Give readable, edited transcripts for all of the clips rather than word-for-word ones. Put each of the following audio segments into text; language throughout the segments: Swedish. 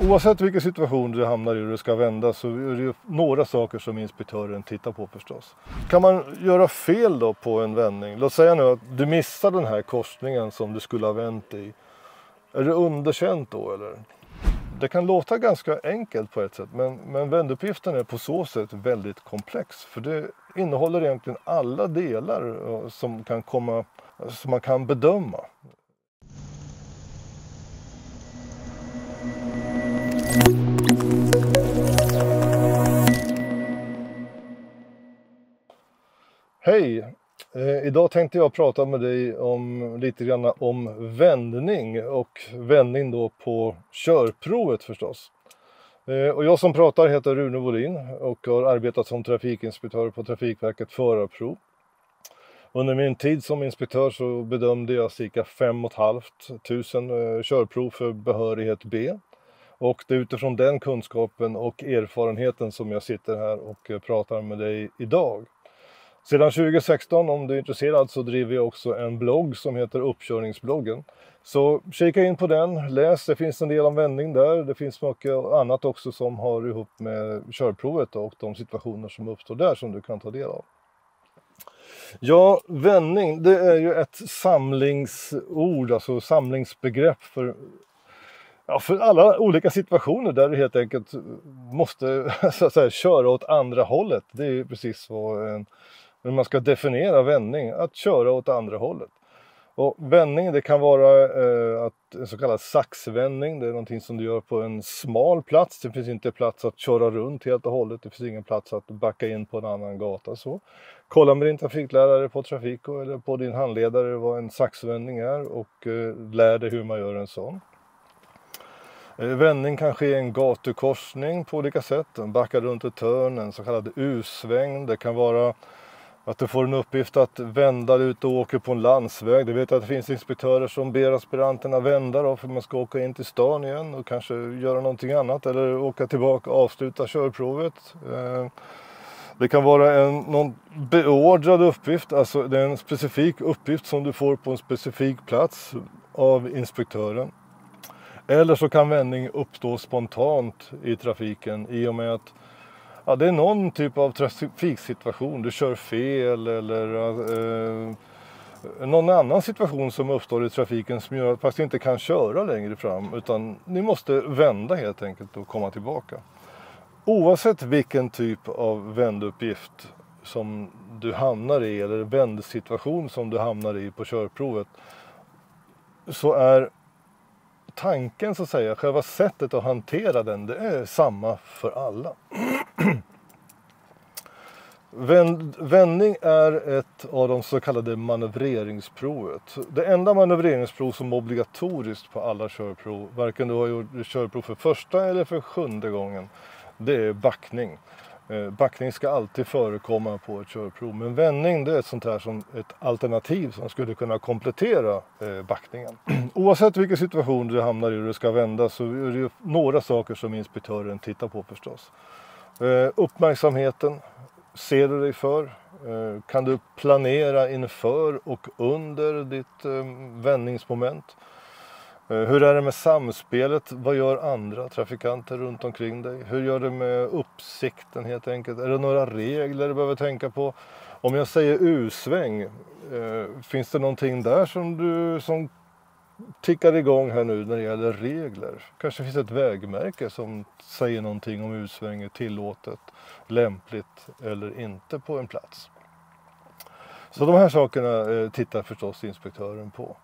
Oavsett vilken situation du hamnar i och du ska vända så är det ju några saker som inspektören tittar på förstås. Kan man göra fel då på en vändning? Låt säga nu att du missar den här korsningen som du skulle ha vänt i. Är det underkänt då eller? Det kan låta ganska enkelt på ett sätt, men vänduppgiften är på så sätt väldigt komplex. För det innehåller egentligen alla delar som man kan bedöma. Hej! Idag tänkte jag prata med dig lite grann om vändning och vändning då på körprovet förstås. Och jag som pratar heter Rune Wåhlin och har arbetat som trafikinspektör på Trafikverket Förarprov. Under min tid som inspektör så bedömde jag cirka 5 500 körprov för behörighet B. Och det är utifrån den kunskapen och erfarenheten som jag sitter här och pratar med dig idag. Sedan 2016, om du är intresserad, så driver jag också en blogg som heter Uppkörningsbloggen. Så kika in på den, läs, det finns en del om vändning där. Det finns mycket annat också som har ihop med körprovet och de situationer som uppstår där som du kan ta del av. Ja, vändning, det är ju ett samlingsord, alltså samlingsbegrepp för alla olika situationer där du helt enkelt måste så att säga, köra åt andra hållet. Det är ju precis vad man ska definiera vändning, att köra åt andra hållet. Och vändning, det kan vara en så kallad saxvändning. Det är någonting som du gör på en smal plats. Det finns inte plats att köra runt helt och hållet. Det finns ingen plats att backa in på en annan gata. Så kolla med din trafiklärare på Trafiko eller på din handledare vad en saxvändning är och lär dig hur man gör en sån. Vändning kan ske i en gatukorsning på olika sätt. Backa runt ett hörn, en så kallad U-sväng. Det kan vara att du får en uppgift att vända ut och åka på en landsväg. Du vet att det finns inspektörer som ber aspiranterna vända då för man ska åka in till stan igen och kanske göra någonting annat eller åka tillbaka och avsluta körprovet. Det kan vara någon beordrad uppgift, alltså det är en specifik uppgift som du får på en specifik plats av inspektören. Eller så kan vändning uppstå spontant i trafiken i och med att det är någon typ av trafiksituation. Du kör fel eller någon annan situation som uppstår i trafiken som gör att man inte kan köra längre fram utan ni måste vända helt enkelt och komma tillbaka. Oavsett vilken typ av vänduppgift som du hamnar i eller vändsituation som du hamnar i på körprovet så är tanken så att säga, själva sättet att hantera den, det är samma för alla. Vändning är ett av de så kallade manövreringsprovet. Det enda manövreringsprov som är obligatoriskt på alla körprov, varken du har gjort körprov för första eller för 7:e gången, det är backning. Backning ska alltid förekomma på ett körprov, men vändning det är ett sånt här som ett alternativ som skulle kunna komplettera backningen. Oavsett vilken situation du hamnar i och du ska vända så är det ju några saker som inspektören tittar på förstås. Uppmärksamheten, ser du dig för? Kan du planera inför och under ditt vändningsmoment? Hur är det med samspelet? Vad gör andra trafikanter runt omkring dig? Hur gör det med uppsikten helt enkelt? Är det några regler du behöver tänka på? Om jag säger U-sväng, finns det någonting där som tickar igång här nu när det gäller regler? Kanske finns ett vägmärke som säger någonting om U-sväng är tillåtet, lämpligt eller inte på en plats. Så de här sakerna tittar förstås inspektören på.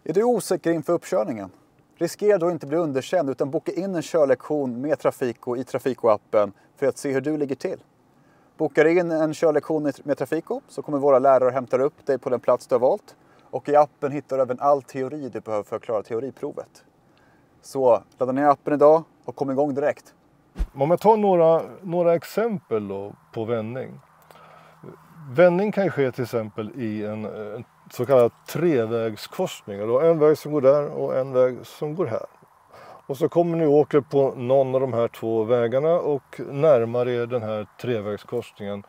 Är du osäker inför uppkörningen? Riskera då inte bli underkänd utan boka in en körlektion med Trafiko i Trafiko-appen för att se hur du ligger till. Bokar in en körlektion med Trafiko så kommer våra lärare hämta upp dig på den plats du har valt. Och i appen hittar du även all teori du behöver för att klara teoriprovet. Så ladda ner appen idag och kom igång direkt. Om jag tar några exempel då på vändning. Vändning kan ske till exempel i en så kallad trevägskorsning. En väg som går där och en väg som går här. Och så kommer ni och åker på någon av de här två vägarna och närmar er den här trevägskorsningen.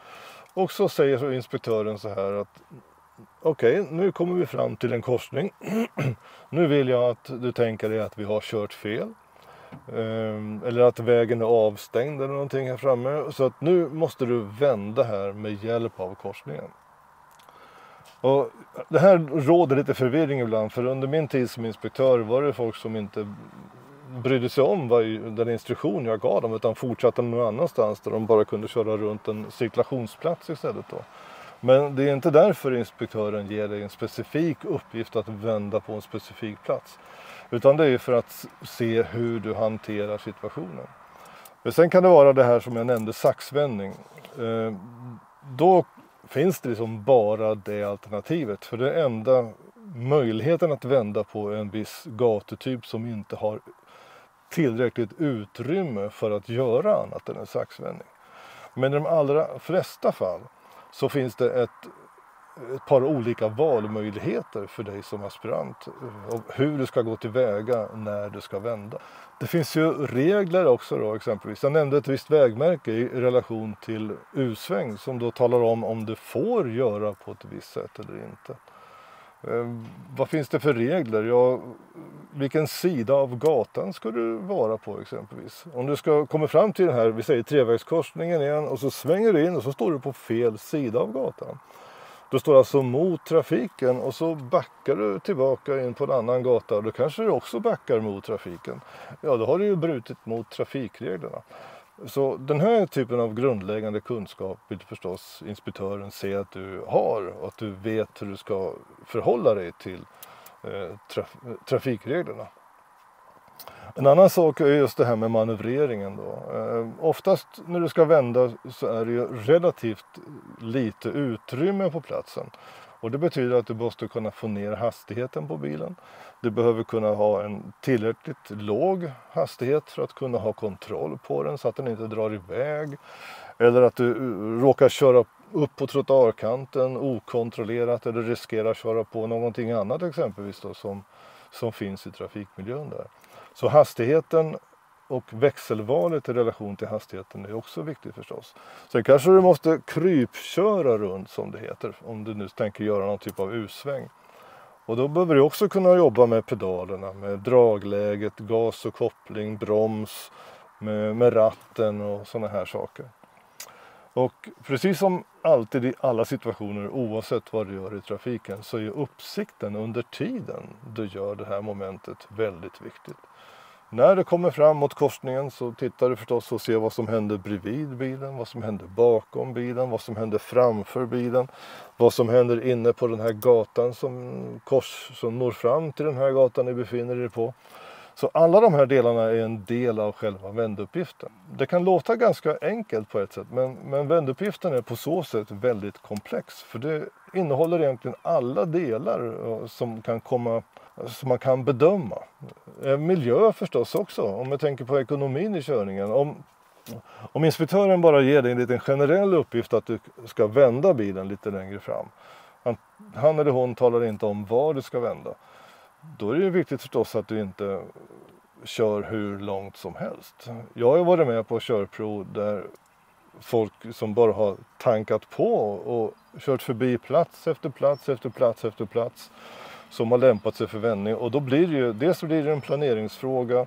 Och så säger så inspektören så här att okej, nu kommer vi fram till en korsning. Nu vill jag att du tänker dig att vi har kört fel. Eller att vägen är avstängd eller någonting här framme. Så att nu måste du vända här med hjälp av korsningen. Och det här råder lite förvirring ibland, för under min tid som inspektör var det folk som inte brydde sig om den instruktion jag gav dem, utan fortsatte någon annanstans där de bara kunde köra runt en cirkulationsplats istället då. Men det är inte därför inspektören ger dig en specifik uppgift att vända på en specifik plats, utan det är för att se hur du hanterar situationen. Men sen kan det vara det här som jag nämnde, saxvändning. Då finns det liksom bara det alternativet, för det är enda möjligheten att vända på en viss gatutyp som inte har tillräckligt utrymme för att göra annat än en saxvändning. Men i de allra flesta fall så finns det ett par olika valmöjligheter för dig som aspirant och hur du ska gå tillväga när du ska vända. Det finns ju regler också då, exempelvis. Jag nämnde ett visst vägmärke i relation till U-sväng som då talar om du får göra på ett visst sätt eller inte. Vad finns det för regler? Ja, vilken sida av gatan ska du vara på exempelvis? Om du ska komma fram till den här, vi säger trevägskorsningen igen, och så svänger du in och så står du på fel sida av gatan. Du står alltså mot trafiken och så backar du tillbaka in på en annan gata och då kanske du också backar mot trafiken. Ja, då har du ju brutit mot trafikreglerna. Så den här typen av grundläggande kunskap vill förstås inspektören se att du har och att du vet hur du ska förhålla dig till trafikreglerna. En annan sak är just det här med manövreringen då. Oftast när du ska vända så är det ju relativt lite utrymme på platsen. Och det betyder att du måste kunna få ner hastigheten på bilen. Du behöver kunna ha en tillräckligt låg hastighet för att kunna ha kontroll på den så att den inte drar iväg. Eller att du råkar köra upp på trottoarkanten okontrollerat eller riskerar att köra på någonting annat exempelvis då, som finns i trafikmiljön där. Så hastigheten och växelvalet i relation till hastigheten är också viktigt förstås. Sen kanske du måste krypköra runt som det heter om du nu tänker göra någon typ av U-sväng. Och då behöver du också kunna jobba med pedalerna, med dragläget, gas och koppling, broms, med ratten och sådana här saker. Och precis som alltid i alla situationer, oavsett vad du gör i trafiken, så är uppsikten under tiden du gör det här momentet väldigt viktigt. När du kommer fram mot korsningen så tittar du förstås och ser vad som händer bredvid bilen, vad som händer bakom bilen, vad som händer framför bilen, vad som händer inne på den här gatan som når fram till den här gatan ni befinner er på. Så alla de här delarna är en del av själva vänduppgiften. Det kan låta ganska enkelt på ett sätt, men vänduppgiften är på så sätt väldigt komplex. För det innehåller egentligen alla delar som man kan bedöma. Miljö förstås också, om jag tänker på ekonomin i körningen. Om inspektören bara ger dig en liten generell uppgift att du ska vända bilen lite längre fram. Han eller hon talar inte om var du ska vända. Då är det ju viktigt förstås att du inte kör hur långt som helst. Jag har varit med på körprov där folk som bara har tankat på och kört förbi plats efter plats efter plats efter plats som har lämpat sig för vändning. Och då blir det ju, dels blir det en planeringsfråga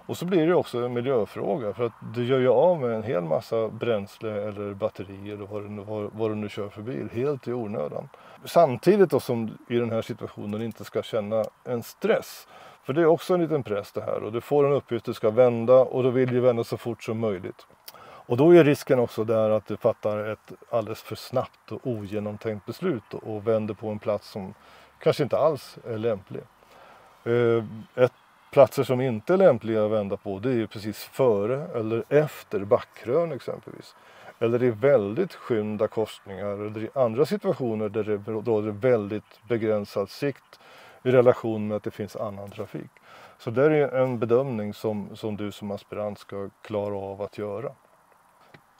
och så blir det också en miljöfråga. För att du gör ju av med en hel massa bränsle eller batterier eller vad du nu kör för bil, helt i onödan. Samtidigt då som i den här situationen inte ska känna en stress. För det är också en liten press det här och du får en uppgift du ska vända och då vill du vända så fort som möjligt. Och då är risken också där att du fattar ett alldeles för snabbt och ogenomtänkt beslut och vänder på en plats som kanske inte alls är lämplig. Platser som inte är lämpliga att vända på, det är ju precis före eller efter backkrön exempelvis. Eller i väldigt skymda korsningar eller i andra situationer där det råder väldigt begränsad sikt i relation med att det finns annan trafik. Så det är en bedömning som du som aspirant ska klara av att göra.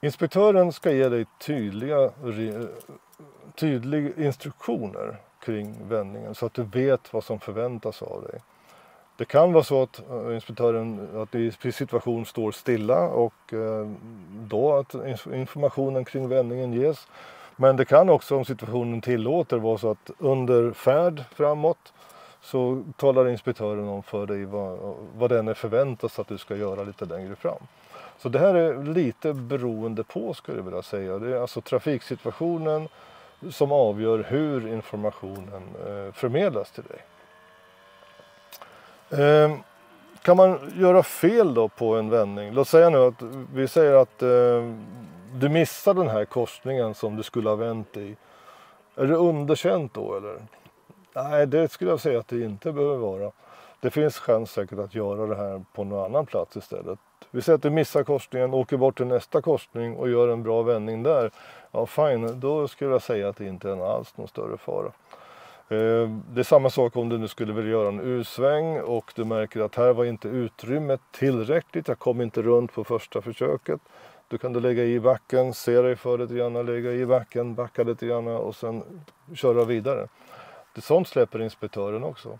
Inspektören ska ge dig tydliga instruktioner kring vändningen så att du vet vad som förväntas av dig. Det kan vara så att inspektören i situation står stilla och då att informationen kring vändningen ges. Men det kan också, om situationen tillåter, vara så att under färd framåt så talar inspektören om för dig vad den är förväntas att du ska göra lite längre fram. Så det här är lite beroende på, skulle jag vilja säga. Det är alltså trafiksituationen som avgör hur informationen förmedlas till dig. Kan man göra fel då på en vändning? Låt säga nu att vi säger att du missar den här korsningen som du skulle ha vänt i. Är det underkänt då eller? Nej, det skulle jag säga att det inte behöver vara. Det finns chans säkert att göra det här på någon annan plats istället. Vi säger att du missar korsningen, åker bort till nästa korsning och gör en bra vändning där. Ja, fine, då skulle jag säga att det inte är alls någon större fara. Det är samma sak om du nu skulle vilja göra en U-sväng och du märker att här var inte utrymmet tillräckligt. Jag kom inte runt på första försöket. Då kan du lägga i backen, se dig för lite grann, lägga i backen, backa lite grann och sen köra vidare. Det sånt släpper inspektören också.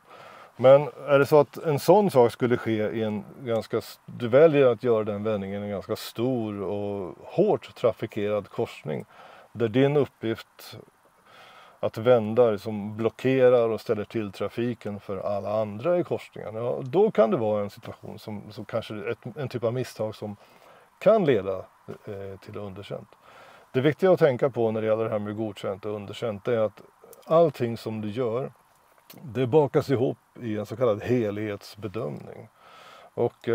Men är det så att en sån sak skulle ske i en du väljer att göra den vändningen i en ganska stor och hårt trafikerad korsning. Där din uppgift att vända som blockerar och ställer till trafiken för alla andra i korsningen. Ja, då kan det vara en situation som kanske en typ av misstag som kan leda till underkänt. Det viktiga att tänka på när det gäller det här med godkänt och underkänt är att allting som du gör, det bakas ihop i en så kallad helhetsbedömning. Och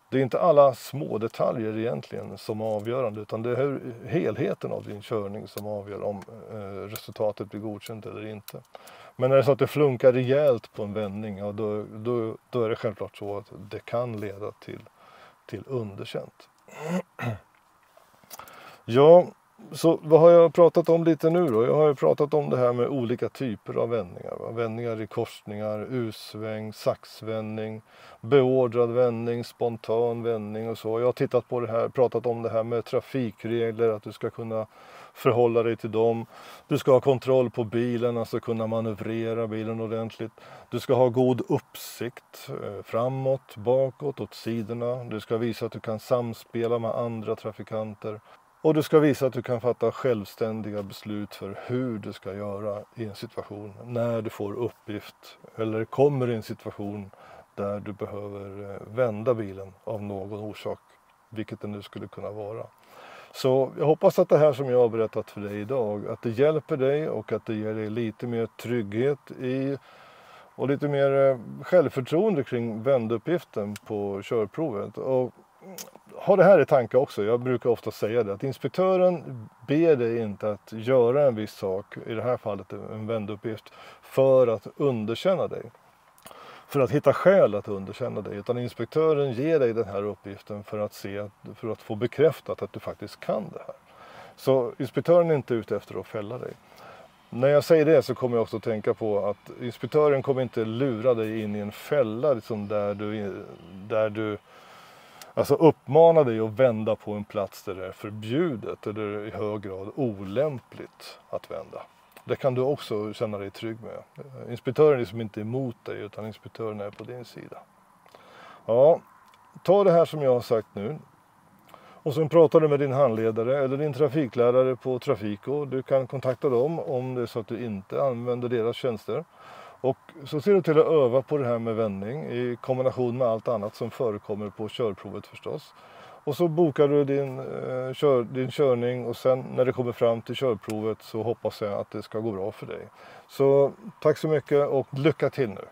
det är inte alla små detaljer egentligen som är avgörande, utan det är helheten av din körning som avgör om resultatet blir godkänt eller inte. Men är det så att det flunkar rejält på en vändning, ja, då är det självklart så att det kan leda till underkänt. Ja, så vad har jag pratat om lite nu då? Jag har ju pratat om det här med olika typer av vändningar. Va? Vändningar i korsningar, U-sväng, saxvändning, beordrad vändning, spontan vändning och så. Jag har tittat på det här, pratat om det här med trafikregler, att du ska kunna förhålla dig till dem. Du ska ha kontroll på bilen, alltså kunna manövrera bilen ordentligt. Du ska ha god uppsikt framåt, bakåt, åt sidorna. Du ska visa att du kan samspela med andra trafikanter. Och du ska visa att du kan fatta självständiga beslut för hur du ska göra i en situation när du får uppgift eller kommer i en situation där du behöver vända bilen av någon orsak, vilket det nu skulle kunna vara. Så jag hoppas att det här som jag har berättat för dig idag, att det hjälper dig och att det ger dig lite mer trygghet och lite mer självförtroende kring vänduppgiften på körprovet. Och ha det här i tanke också. Jag brukar ofta säga det, att inspektören ber dig inte att göra en viss sak, i det här fallet en vänduppgift, för att underkänna dig. För att hitta skäl att underkänna dig, utan inspektören ger dig den här uppgiften för att få bekräftat att du faktiskt kan det här. Så inspektören är inte ute efter att fälla dig. När jag säger det så kommer jag också att tänka på att inspektören kommer inte lura dig in i en fälla liksom där du alltså uppmanar dig att vända på en plats där det är förbjudet eller i hög grad olämpligt att vända. Det kan du också känna dig trygg med. Inspektören är liksom inte emot dig, utan inspektören är på din sida. Ja, ta det här som jag har sagt nu. Och sen pratar du med din handledare eller din trafiklärare på Trafiko. Du kan kontakta dem om det är så att du inte använder deras tjänster. Och så ser du till att öva på det här med vändning i kombination med allt annat som förekommer på körprovet förstås. Och så bokar du din körning och sen när det kommer fram till körprovet så hoppas jag att det ska gå bra för dig. Så tack så mycket och lycka till nu!